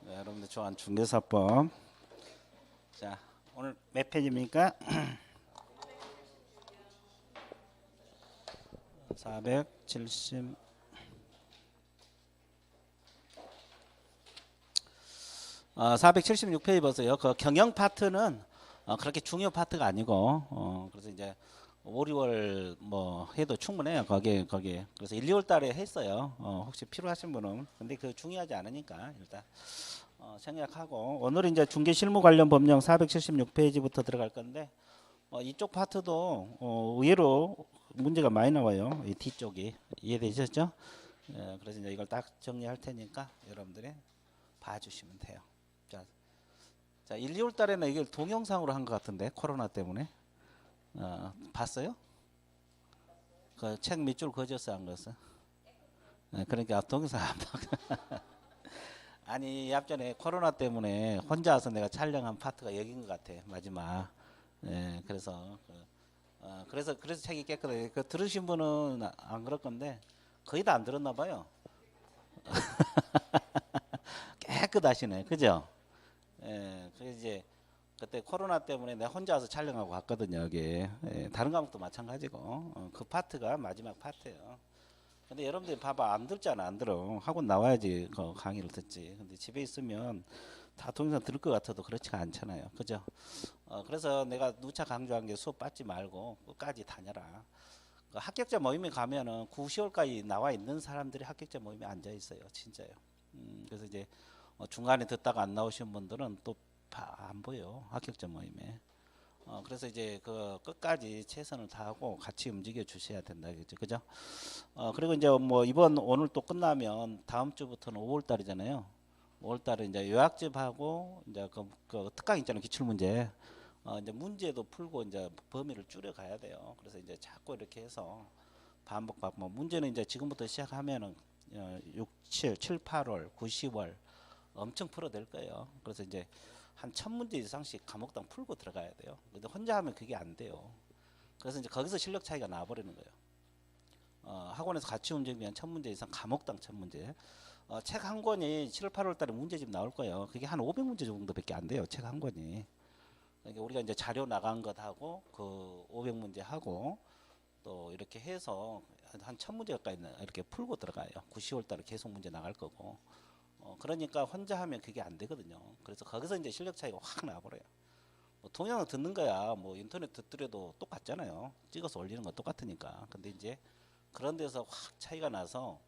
네, 여러분들 좋아하는 중개사법. 자, 오늘 몇 페이지입니까? 470. 476페이지 보세요. 그 경영 파트는 그렇게 중요 파트가 아니고, 그래서 이제 5, 6월 뭐 해도 충분해요. 거기에. 그래서 1, 2월 달에 했어요. 혹시 필요하신 분은. 근데 그 중요하지 않으니까 일단 생략하고, 오늘 이제 중개 실무 관련 법령 476페이지부터 들어갈 건데, 이쪽 파트도 의외로 문제가 많이 나와요. 이 뒤쪽이 이해되셨죠? 예, 그래서 이제 이걸 딱 정리할 테니까 여러분들이 봐주시면 돼요. 자, 1, 2월 달에는 이걸 동영상으로 한 것 같은데 코로나 때문에 봤어요? 그 책 밑줄 그어졌어 안 그었어? 예, 그러니까 동영상 안 봐. 아니 앞전에 코로나 때문에 혼자 와서 내가 촬영한 파트가 여긴 것 같아 마지막. 예, 그래서 책이 깼거든요. 그 들으신 분은 안 그럴 건데 거의 다 안 들었나 봐요. 깨끗하시네, 그죠? 예, 그래서 이제 그때 코로나 때문에 내가 혼자 와서 촬영하고 갔거든요. 여기 예, 다른 과목도 마찬가지고 그 파트가 마지막 파트예요. 근데 여러분들이 봐봐 안 듣잖아. 안 들어. 학원 나와야지 그 강의를 듣지. 근데 집에 있으면 다 동영상 들을 것 같아도 그렇지가 않잖아요. 그죠? 그래서 내가 누차 강조한 게 수업 빠지 말고 끝까지 다녀라. 그 합격자 모임에 가면은 9, 10월까지 나와 있는 사람들이 합격자 모임에 앉아 있어요. 진짜요. 그래서 이제 중간에 듣다가 안 나오신 분들은 또 안 보여. 합격자 모임에. 그래서 이제 그 끝까지 최선을 다하고 같이 움직여 주셔야 된다. 그죠? 그죠? 그리고 이제 뭐 이번 오늘 또 끝나면 다음 주부터는 5월 달이잖아요. 5월 달에 이제 요약집하고 이제 그 특강 있잖아요. 기출 문제. 이제 문제도 풀고 이제 범위를 줄여 가야 돼요. 그래서 이제 자꾸 이렇게 해서 반복 문제는 이제 지금부터 시작하면은 6, 7, 8월, 9, 10월 엄청 풀어낼 거예요. 그래서 이제 한 1000문제 이상씩 과목당 풀고 들어가야 돼요. 근데 혼자 하면 그게 안 돼요. 그래서 이제 거기서 실력 차이가 나버리는 거예요. 학원에서 같이 움직이면 1000문제 이상 과목당 1000문제. 책 한 권이 7, 8월 달에 문제집 나올 거예요. 그게 한 500문제 정도밖에 안 돼요. 책 한 권이. 그러니까 우리가 이제 자료 나간 것하고 그 500문제 하고 또 이렇게 해서 한 1000문제 가까이 이렇게 풀고 들어가요. 9, 10월 달에 계속 문제 나갈 거고. 그러니까 혼자 하면 그게 안 되거든요. 그래서 거기서 이제 실력 차이가 확 나버려요. 뭐 동영상 듣는 거야 뭐 인터넷 듣더라도 똑같잖아요. 찍어서 올리는 건 똑같으니까. 근데 이제 그런 데서 확 차이가 나서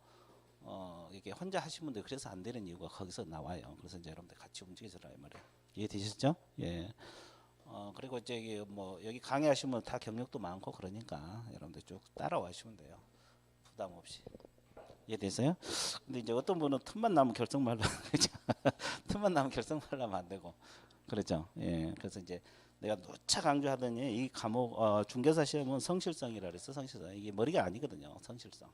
이게 혼자 하시는 분들 그래서 안 되는 이유가 거기서 나와요. 그래서 이제 여러분들 같이 움직이시라 이 말이에요. 이해되셨죠? 예. 그리고 이제 이게 뭐 여기 강의하시면 다 경력도 많고 그러니까 여러분들 쭉 따라와 주시면 돼요. 부담 없이. 이해되세요? 근데 이제 어떤 분은 틈만 나면 결정 말라 그죠? 틈만 나면 결정 말라면 안 되고 그렇죠. 예. 그래서 이제 내가 누차 강조하더니 이 과목 중개사 시험은 성실성이라 그랬어. 성실성. 이게 머리가 아니거든요. 성실성.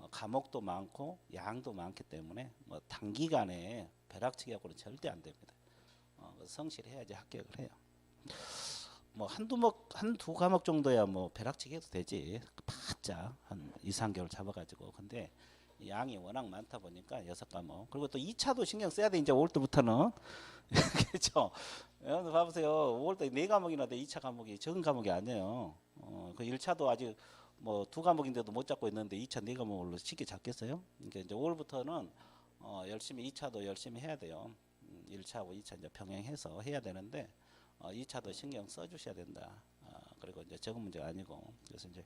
과목도 많고 양도 많기 때문에 뭐 단기간에 벼락치기하고는 절대 안 됩니다. 성실해야지 합격을 해요. 뭐 한두 과목 정도야 뭐 벼락치기 해도 되지. 바짝 한 2, 3개월 잡아가지고. 근데 양이 워낙 많다 보니까 6과목. 그리고 또 2차도 신경 써야 돼. 이제 5월부터는. 그렇죠. 여러분 봐보세요. 5월달에 4과목이나 돼. 2차 과목이 적은 과목이 아니에요. 그 1차도 아직 뭐 2과목인데도 못 잡고 있는데 2차 4과목으로 쉽게 잡겠어요? 그러니까 이제 5월부터는 열심히 2차도 열심히 해야 돼요. 1차하고 2차 이제 병행해서 해야 되는데 2차도 신경 써주셔야 된다. 그리고 이제 적은 문제가 아니고 그래서 이제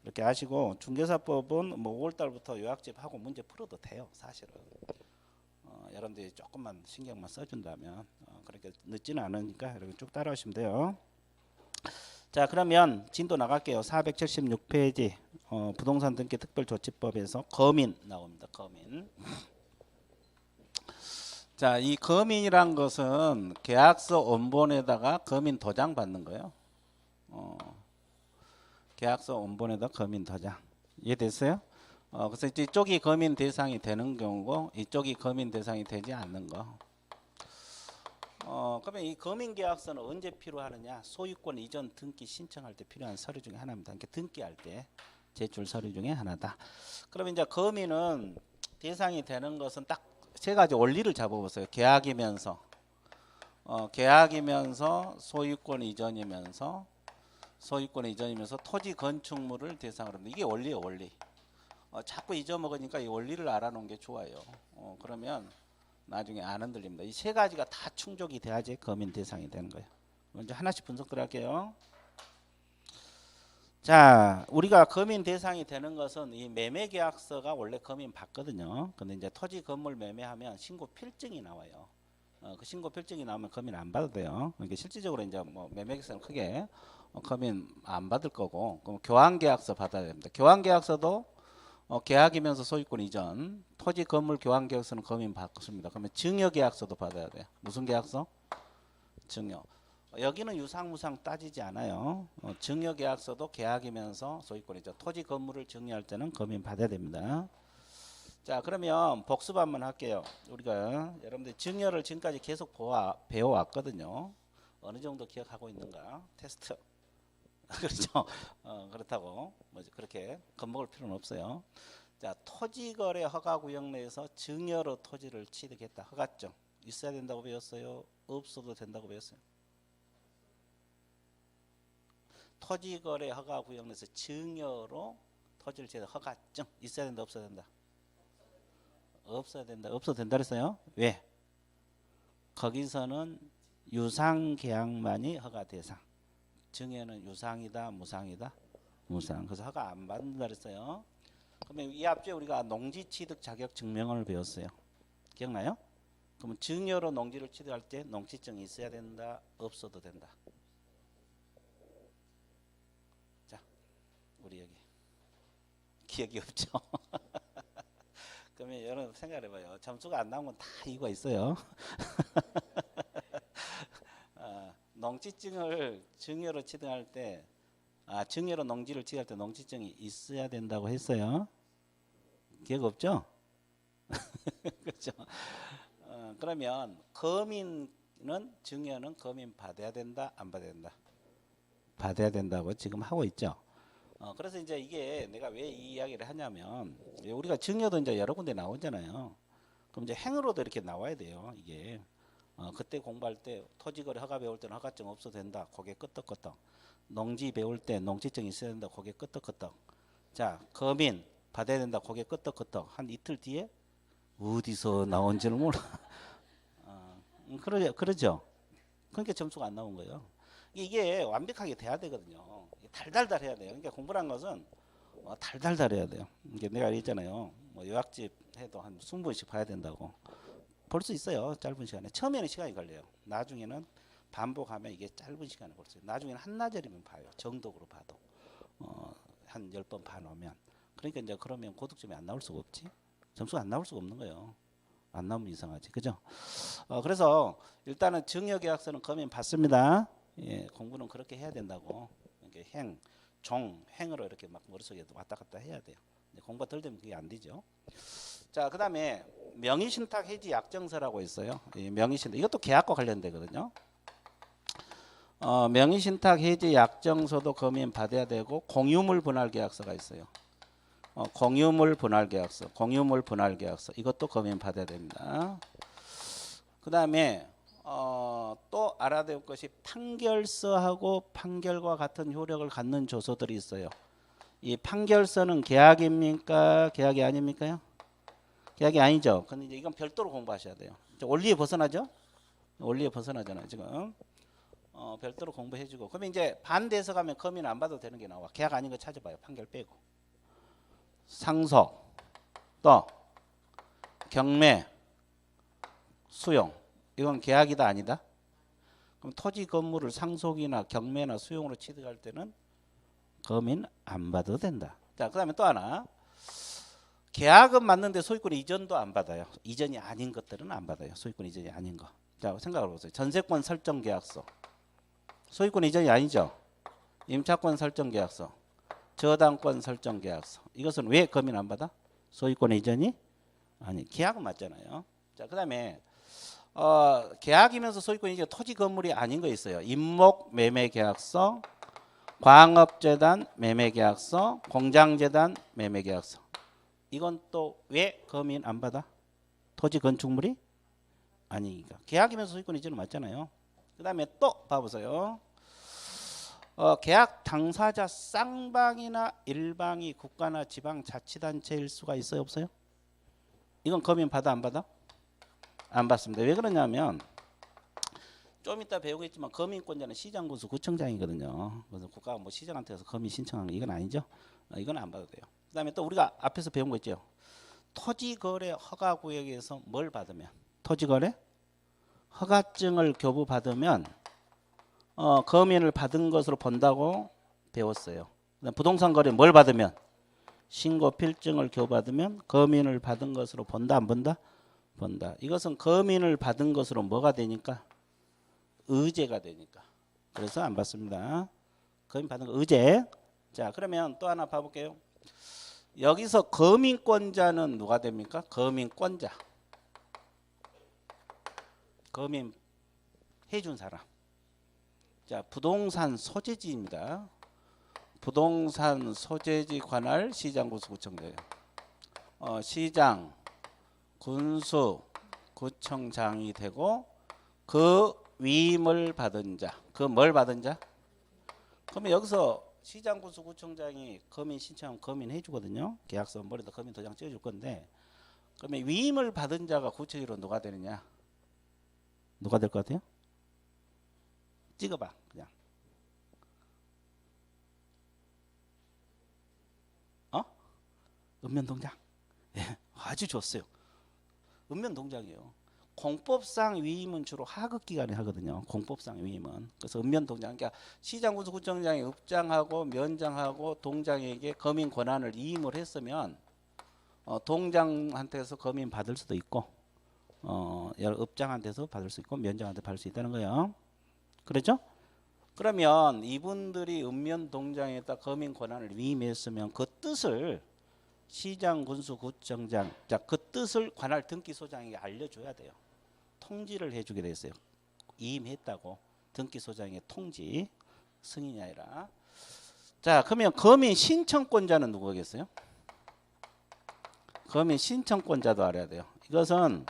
그렇게 하시고 중개사법은 뭐 5월달부터 요약집 하고 문제 풀어도 돼요. 사실은 여러분들이 조금만 신경만 써준다면 그렇게 늦지는 않으니까 여러분 쭉 따라오시면 돼요. 자 그러면 진도 나갈게요. 476페이지 부동산 등기 특별조치법에서 거민 나옵니다. 거민. 자, 이 거민이란 것은 계약서 원본에다가 거민 도장 받는 거예요. 계약서 원본에다 거민 도장. 이해됐어요? 그래서 이쪽이 거민 대상이 되는 경우고 이쪽이 거민 대상이 되지 않는 거. 그러면 이 거민 계약서는 언제 필요하느냐? 소유권 이전 등기 신청할 때 필요한 서류 중에 하나입니다. 그러니까 등기할 때 제출 서류 중에 하나다. 그러면 이제 거민은 대상이 되는 것은 딱 세 가지 원리를 잡아보세요. 계약이면서 계약이면서 소유권 이전이면서 토지 건축물을 대상으로 합니다. 이게 원리예요, 원리. 자꾸 잊어먹으니까 이 원리를 알아놓은 게 좋아요. 그러면 나중에 안 흔들립니다. 이 세 가지가 다 충족이 돼야지 거민 대상이 되는 거예요. 먼저 하나씩 분석 들어갈게요. 자, 우리가 거민 대상이 되는 것은 이 매매계약서가 원래 거민 받거든요. 근데 이제 토지 건물 매매하면 신고 필증이 나와요. 그 신고 필증이 나오면 거민 안 받아도 돼요. 그러니까 실질적으로 이제 뭐 매매계약서는 크게 거민 안 받을 거고, 그럼 교환계약서 받아야 됩니다. 교환계약서도 계약이면서 소유권 이전, 토지 건물 교환계약서는 거민 받습니다. 그러면 증여계약서도 받아야 돼요. 무슨 계약서? 증여. 여기는 유상무상 따지지 않아요. 증여계약서도 계약이면서 소유권이죠. 토지 건물을 증여할 때는 거민 받아야 됩니다. 자, 그러면 복습 한번 할게요. 우리가 여러분들 증여를 지금까지 계속 배워왔거든요. 어느 정도 기억하고 있는가? 테스트. 그렇죠. 그렇다고 뭐 그렇게 겁먹을 필요는 없어요. 자, 토지거래 허가구역 내에서 증여로 토지를 취득했다. 허가증 있어야 된다고 배웠어요? 없어도 된다고 배웠어요? 토지거래 허가구역 내에서 증여로 토지를 취득 허가증 있어야 된다, 없어야 된다? 없어야 된다. 없어도 된다 그랬어요? 왜? 거기서는 유상계약만이 허가 대상. 증여는 유상이다, 무상이다? 무상. 그래서 허가 안 받는다 그랬어요. 그러면 이 앞에 우리가 농지취득 자격 증명을 배웠어요. 기억나요? 그러면 증여로 농지를 취득할 때 농지증이 있어야 된다, 없어도 된다? 자, 우리 여기 기억이 없죠? 그러면 여러분 생각해봐요. 점수가 안 나오면 다 이유가 있어요. 농지증을 증여로 취득할 때, 증여로 농지를 취득할 때 농지증이 있어야 된다고 했어요. 기억 없죠? 그렇죠. 그러면 거민은 증여는 거민 받아야 된다, 안 받아야 된다? 받아야 된다고 지금 하고 있죠. 그래서 이제 이게 내가 왜 이 이야기를 하냐면, 우리가 증여도 이제 여러 군데 나오잖아요. 그럼 이제 행으로도 이렇게 나와야 돼요. 이게 그때 공부할 때 토지거래 허가 배울 때는 허가증 없어도 된다. 고개 끄덕끄덕. 농지 배울 때 농지증 있어야 된다. 고개 끄덕끄덕. 자, 거민 받아야 된다. 고개 끄덕끄덕. 한 이틀 뒤에 어디서 나온지를 몰라. 그러죠. 그러니까 점수가 안 나온 거예요. 이게 완벽하게 돼야 되거든요. 달달달 해야 돼요. 그러니까 공부란 것은 달달달 해야 돼요. 이게 내가 얘기했잖아요. 뭐 요약집 해도 한 20번씩 봐야 된다고. 볼 수 있어요. 짧은 시간에. 처음에는 시간이 걸려요. 나중에는 반복하면 이게 짧은 시간에 볼 수 있어요. 나중에는 한나절이면 봐요. 정독으로 봐도. 한 10번 봐놓으면. 그러니까 이제 그러면 고득점이 안 나올 수가 없지. 점수가 안 나올 수가 없는 거예요. 안 나오면 이상하지. 그죠? 그래서 일단은 증여계약서는 거민 받습니다. 예, 공부는 그렇게 해야 된다고. 이렇게 행으로 이렇게 막 머릿속에 왔다 갔다 해야 돼요. 공부가 덜 되면 그게 안 되죠. 자, 그 다음에 명의신탁 해지 약정서라고 있어요. 명의신탁, 이것도 계약과 관련되거든요. 명의신탁 해지 약정서도 거민 받아야 되고, 공유물 분할 계약서가 있어요. 공유물 분할 계약서, 이것도 거민 받아야 됩니다. 그 다음에 또 알아야 될 것이 판결서하고 판결과 같은 효력을 갖는 조서들이 있어요. 이 판결서는 계약입니까? 계약이 아닙니까요? 계약이 아니죠. 근데 이제 이건 별도로 공부하셔야 돼요. 원리에 벗어나죠? 원리에 벗어나잖아요, 지금. 별도로 공부해주고. 그러면 이제 반대해서 가면 거민 안 받아도 되는 게 나와. 계약 아닌 거 찾아봐요. 판결 빼고. 상속, 또 경매, 수용. 이건 계약이다, 아니다? 그럼 토지 건물을 상속이나 경매나 수용으로 취득할 때는 거민 안 받아도 된다. 자, 그 다음에 또 하나. 계약은 맞는데 소유권 이전도 안 받아요. 이전이 아닌 것들은 안 받아요. 소유권 이전이 아닌 거. 자, 생각해 보세요. 전세권 설정 계약서. 소유권 이전이 아니죠. 임차권 설정 계약서. 저당권 설정 계약서. 이것은 왜 거민 안 받아? 소유권 이전이 아니, 계약은 맞잖아요. 자, 그다음에 계약이면서 소유권 이전 토지 건물이 아닌 거 있어요. 임목 매매 계약서, 광업재단 매매 계약서, 공장재단 매매 계약서. 이건 또 왜 거민 안 받아? 토지 건축물이 아니니까. 계약이면서 소유권 이전은 맞잖아요. 그 다음에 또 봐보세요. 계약 당사자 쌍방이나 일방이 국가나 지방자치단체일 수가 있어요, 없어요? 이건 검인 받아 안 받아? 안 받습니다. 왜 그러냐면 좀 이따 배우겠지만 검인권자는 시장군수 구청장이거든요. 그래서 국가가 뭐 시장한테 가서 검인 신청하는 거 이건 아니죠. 이건 안 받아도 돼요. 그 다음에 또 우리가 앞에서 배운 거 있죠. 토지거래 허가구역에서 뭘 받으면, 토지거래 허가증을 교부받으면 검인을 받은 것으로 본다고 배웠어요. 그다음 부동산 거래 뭘 받으면, 신고 필증을 교부받으면 검인을 받은 것으로 본다 안 본다? 본다. 이것은 검인을 받은 것으로 뭐가 되니까? 의제가 되니까. 그래서 안 받습니다. 검인 받은 거 의제. 자, 그러면 또 하나 봐볼게요. 여기서 검인권자는 누가 됩니까? 검인권자. 검인 해준 사람. 자, 부동산 소재지입니다. 부동산 소재지 관할 시장 군수 구청장이에요. 시장 군수 구청장이 되고 그 위임을 받은 자. 그 뭘 받은 자? 그러면 여기서 시장 군수 구청장이 검인 신청하면 검인 해주거든요. 계약서 머리에다 검인 도장 찍어줄 건데, 그러면 위임을 받은 자가 구체적으로 누가 되느냐? 누가 될 것 같아요? 찍어봐 그냥. 읍면동장. 예, 아주 좋았어요. 읍면동장이에요. 공법상 위임은 주로 하급 기관에 하거든요. 공법상 위임은. 그래서 읍면동장. 그러니까 시장군수구청장이 읍장하고 면장하고 동장에게 검인 권한을 위임을 했으면 동장한테서 검인 받을 수도 있고, 읍장한테서 받을 수 있고, 면장한테 받을 수 있다는 거예요. 그렇죠? 그러면 이분들이 읍면동장에다 검인 권한을 위임했으면 그 뜻을 시장군수구청장, 자, 그 뜻을 관할 등기소장에게 알려줘야 돼요. 통지를 해주게 돼 있어요. 위임했다고 등기소장의 통지, 승인이 아니라. 자, 그러면 검인 신청권자는 누구겠어요? 검인 신청권자도 알아야 돼요. 이것은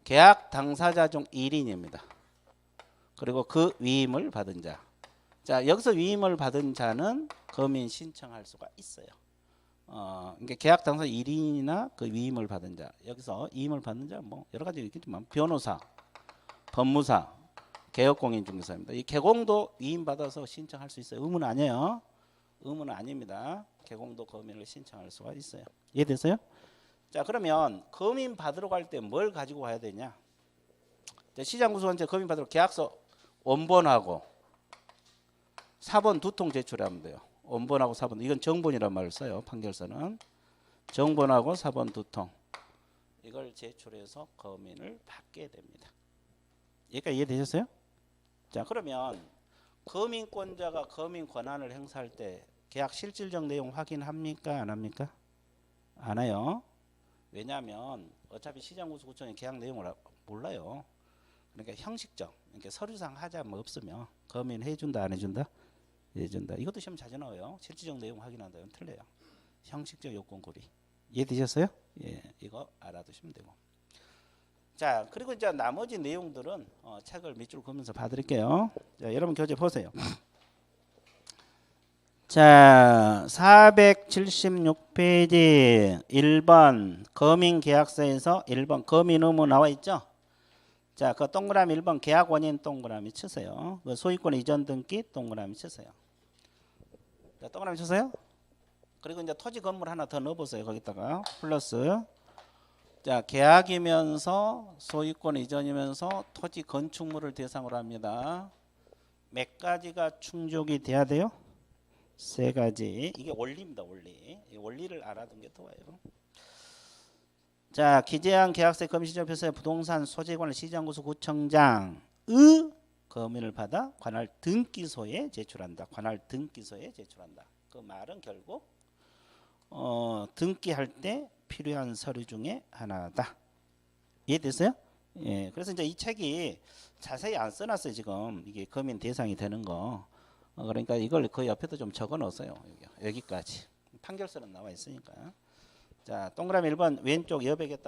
계약 당사자 중 1인입니다. 그리고 그 위임을 받은 자. 자, 여기서 위임을 받은 자는 검인 신청할 수가 있어요. 그러니까 계약 당사자 1인이나 그 위임을 받은 자. 여기서 위임을 받는 자 뭐 여러 가지 있겠지만 변호사, 법무사, 개업공인중개사입니다. 이 개공도 위임 받아서 신청할 수 있어요. 의무는 아니에요. 의무는 아닙니다. 개공도 검인을 신청할 수가 있어요. 이해됐어요? 자, 그러면 검인 받으러 갈 때 뭘 가지고 가야 되냐? 시장군수한테 검인 받으러 계약서 원본하고 사본 2통 제출하면 돼요. 원본하고 사본, 이건 정본이란 말을 써요. 판결서는 정본하고 사본 2통 이걸 제출해서 검인을 받게 됩니다. 여기까지 이해되셨어요? 자, 그러면 검인권자가 검인 권한을 행사할 때 계약 실질적 내용 확인합니까? 안 합니까? 안 해요. 왜냐하면 어차피 시장군수구청이 계약 내용을 몰라요. 그러니까 형식적, 그러니까 서류상 하자 뭐 없으면 검인 해준다 안 해준다? 해준다. 이것도 시험 자주 나와요. 실질적 내용 확인한다면 틀려요. 형식적 요건 고리. 이해되셨어요? 예, 이거 알아두시면 되고. 자, 그리고 이제 나머지 내용들은 책을 밑줄 그으면서 봐드릴게요. 자, 여러분 교재 보세요. 자, 476페이지 1번 검인계약서에서 1번 검인 의무 나와 있죠? 자, 그 동그라미 1번 계약 원인 동그라미 치세요. 그 소유권 이전 등기 동그라미 치세요. 자, 동그라미 치세요. 그리고 이제 토지 건물 하나 더 넣어보세요. 거기다가 플러스. 자, 계약이면서 소유권 이전이면서 토지 건축물을 대상으로 합니다. 몇 가지가 충족이 돼야 돼요? 3가지. 이게 원리입니다. 원리. 이 원리를 알아둔 게 좋아요. 자, 기재한 계약서 검시접해서 부동산 소재관을 시장군수구청장의 검인을 받아 관할 등기소에 제출한다. 관할 등기소에 제출한다. 그 말은 결국 등기할 때 필요한 서류 중에 하나다. 이해됐어요? 예. 그래서 이제 이 책이 자세히 안 써놨어요. 지금 이게 검인 대상이 되는 거. 그러니까 이걸 그 옆에도 좀 적어놓으세요. 여기까지. 판결서는 나와 있으니까. 자, 동그라미 1번 왼쪽 여백에 딱